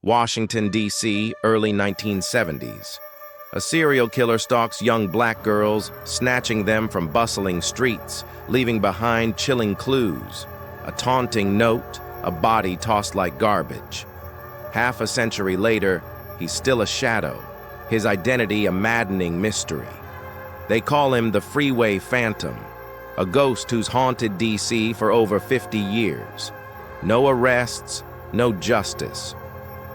Washington, D.C., early 1970s. A serial killer stalks young black girls, snatching them from bustling streets, leaving behind chilling clues. A taunting note, a body tossed like garbage. Half a century later, he's still a shadow, his identity a maddening mystery. They call him the Freeway Phantom, a ghost who's haunted D.C. for over 50 years. No arrests, no justice.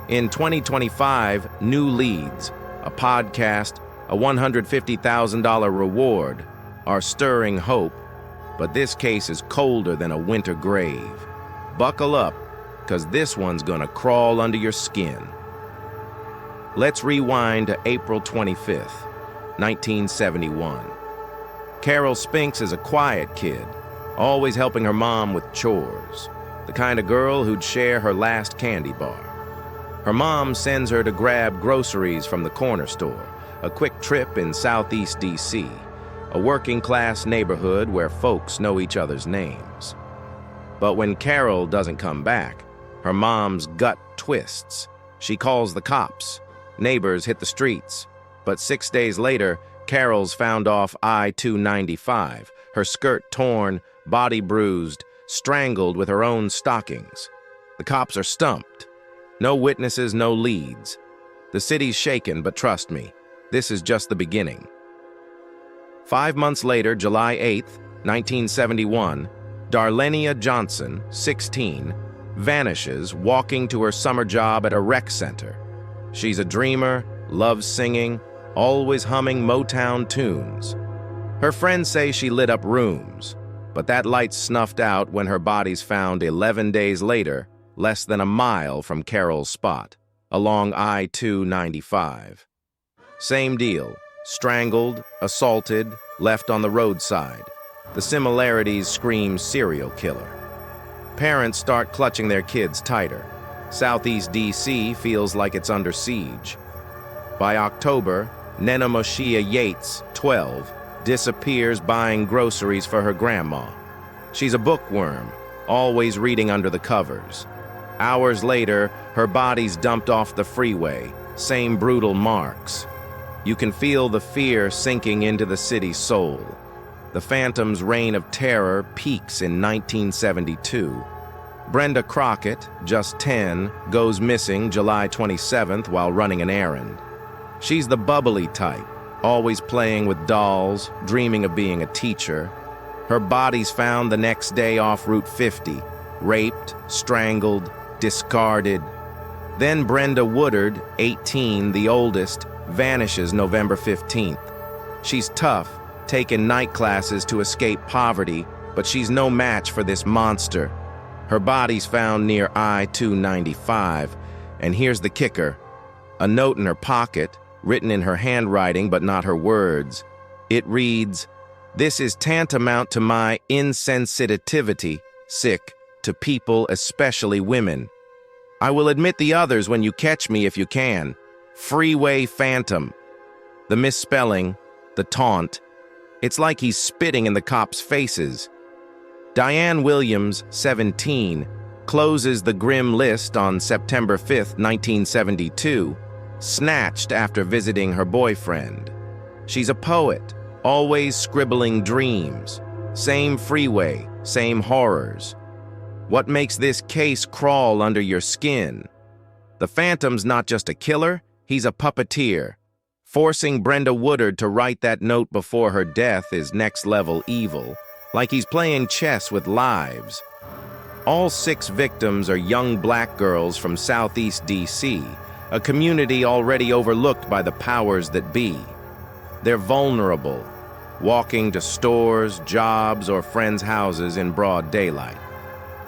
In 2025, new leads, a podcast, a $150,000 reward, are stirring hope, but this case is colder than a winter grave. Buckle up, because this one's gonna crawl under your skin. Let's rewind to April 25th, 1971. Carol Spinks is a quiet kid, always helping her mom with chores, the kind of girl who'd share her last candy bar. Her mom sends her to grab groceries from the corner store, a quick trip in Southeast D.C., a working-class neighborhood where folks know each other's names. But when Carol doesn't come back, her mom's gut twists. She calls the cops. Neighbors hit the streets. But 6 days later, Carol's found off I-295, her skirt torn, body bruised, strangled with her own stockings. The cops are stumped. No witnesses, no leads. The city's shaken, but trust me, this is just the beginning. 5 months later, July 8th, 1971, Darlenia Johnson, 16, vanishes walking to her summer job at a rec center. She's a dreamer, loves singing, always humming Motown tunes. Her friends say she lit up rooms, but that light's snuffed out when her body's found 11 days later, less than a mile from Carol's spot, along I-295. Same deal, strangled, assaulted, left on the roadside. The similarities scream serial killer. Parents start clutching their kids tighter. Southeast D.C. feels like it's under siege. By October, Nena Moshia Yates, 12, disappears buying groceries for her grandma. She's a bookworm, always reading under the covers. Hours later, her body's dumped off the freeway, same brutal marks. You can feel the fear sinking into the city's soul. The Phantom's reign of terror peaks in 1972. Brenda Crockett, just 10, goes missing July 27th while running an errand. She's the bubbly type, always playing with dolls, dreaming of being a teacher. Her body's found the next day off Route 50, raped, strangled, discarded. Then Brenda Woodard, 18, the oldest, vanishes November 15th. She's tough, taking night classes to escape poverty, but she's no match for this monster. Her body's found near I-295, and here's the kicker. A note in her pocket, written in her handwriting but not her words. It reads, "This is tantamount to my insensitivity, sick, to people, especially women. I will admit the others when you catch me if you can. Freeway Phantom." The misspelling, the taunt, it's like he's spitting in the cops' faces. Diane Williams, 17, closes the grim list on September 5th, 1972, snatched after visiting her boyfriend. She's a poet, always scribbling dreams. Same freeway, same horrors. What makes this case crawl under your skin? The Phantom's not just a killer, he's a puppeteer. Forcing Brenda Woodard to write that note before her death is next-level evil, like he's playing chess with lives. All 6 victims are young black girls from Southeast D.C., a community already overlooked by the powers that be. They're vulnerable, walking to stores, jobs, or friends' houses in broad daylight.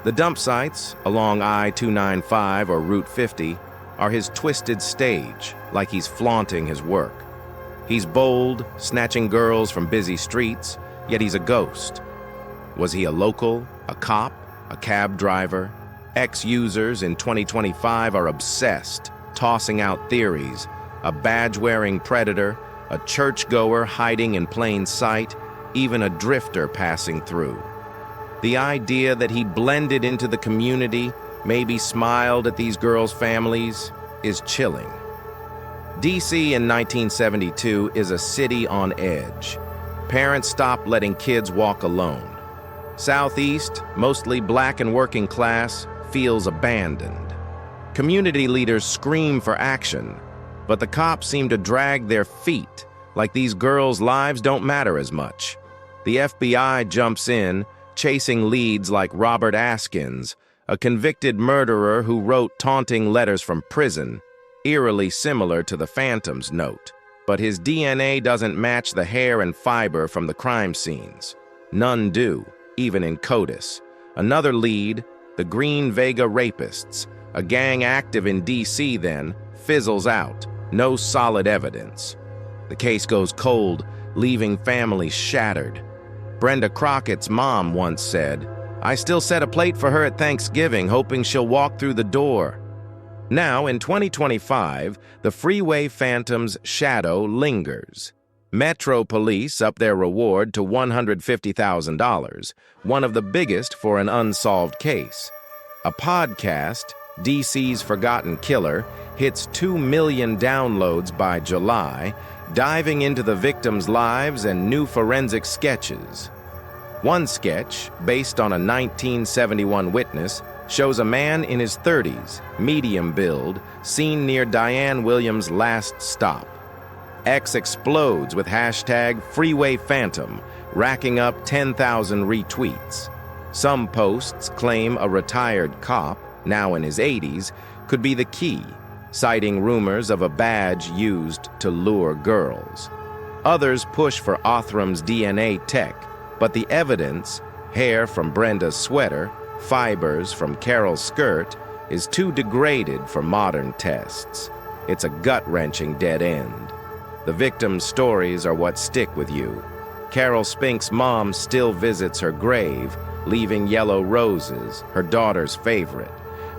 The dump sites, along I-295 or Route 50, are his twisted stage, like he's flaunting his work. He's bold, snatching girls from busy streets, yet he's a ghost. Was he a local, a cop, a cab driver? Ex-users in 2025 are obsessed, tossing out theories. A badge-wearing predator, a churchgoer hiding in plain sight, even a drifter passing through. The idea that he blended into the community, maybe smiled at these girls' families, is chilling. D.C. in 1972 is a city on edge. Parents stopped letting kids walk alone. Southeast, mostly black and working class, feels abandoned. Community leaders scream for action, but the cops seem to drag their feet, like these girls' lives don't matter as much. The FBI jumps in, chasing leads like Robert Askins, a convicted murderer who wrote taunting letters from prison, eerily similar to the Phantom's note. But his DNA doesn't match the hair and fiber from the crime scenes. None do, even in CODIS. Another lead, the Green Vega Rapists, a gang active in D.C. then, fizzles out. No solid evidence. The case goes cold, leaving families shattered. Brenda Crockett's mom once said, "I still set a plate for her at Thanksgiving, hoping she'll walk through the door." Now, in 2025, the Freeway Phantom's shadow lingers. Metro Police up their reward to $150,000, one of the biggest for an unsolved case. A podcast, DC's Forgotten Killer, hits 2 million downloads by July, diving into the victims' lives and new forensic sketches. One sketch, based on a 1971 witness, shows a man in his 30s, medium build, seen near Diane Williams' last stop. X explodes with hashtag Freeway Phantom, racking up 10,000 retweets. Some posts claim a retired cop, now in his 80s, could be the key, citing rumors of a badge used to lure girls. Others push for Othram's DNA tech, but the evidence, hair from Brenda's sweater, fibers from Carol's skirt, is too degraded for modern tests. It's a gut-wrenching dead end. The victims' stories are what stick with you. Carol Spink's mom still visits her grave, leaving yellow roses, her daughter's favorite.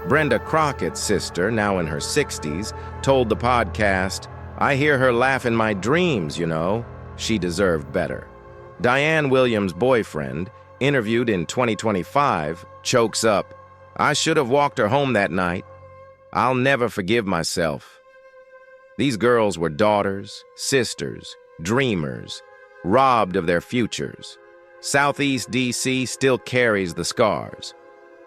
Brenda Crockett's sister, now in her 60s, told the podcast, "I hear her laugh in my dreams, you know." She deserved better. Diane Williams' boyfriend, interviewed in 2025, chokes up, "I should have walked her home that night. I'll never forgive myself." These girls were daughters, sisters, dreamers, robbed of their futures. Southeast DC still carries the scars.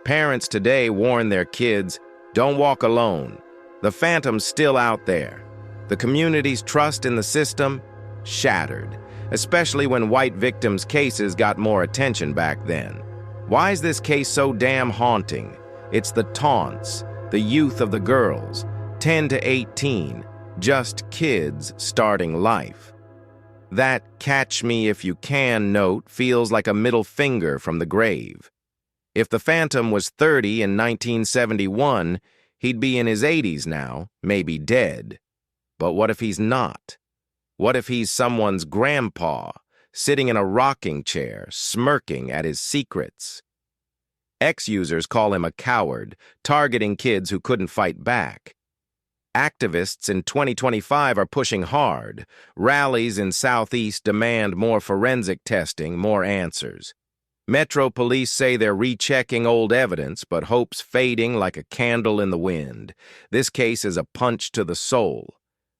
Parents today warn their kids, "Don't walk alone." The Phantom's still out there. The community's trust in the system, shattered, especially when white victims' cases got more attention back then. Why is this case so damn haunting? It's the taunts, the youth of the girls, 10 to 18, just kids starting life. That "catch me if you can" note feels like a middle finger from the grave. If the Phantom was 30 in 1971, he'd be in his 80s now, maybe dead. But what if he's not? What if he's someone's grandpa, sitting in a rocking chair, smirking at his secrets? Ex-users call him a coward, targeting kids who couldn't fight back. Activists in 2025 are pushing hard. Rallies in Southeast demand more forensic testing, more answers. Metro Police say they're rechecking old evidence, but hope's fading like a candle in the wind. This case is a punch to the soul.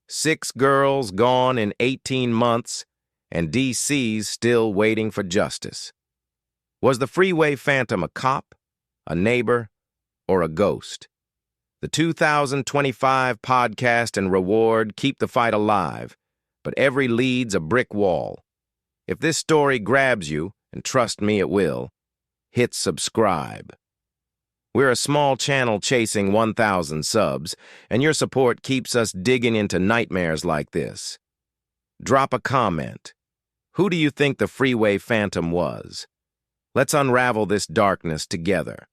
6 girls gone in 18 months, and DC's still waiting for justice. Was the Freeway Phantom a cop, a neighbor, or a ghost? The 2025 podcast and reward keep the fight alive, but every lead's a brick wall. If this story grabs you, and trust me it will, hit subscribe. We're a small channel chasing 1,000 subs, and your support keeps us digging into nightmares like this. Drop a comment. Who do you think the Freeway Phantom was? Let's unravel this darkness together.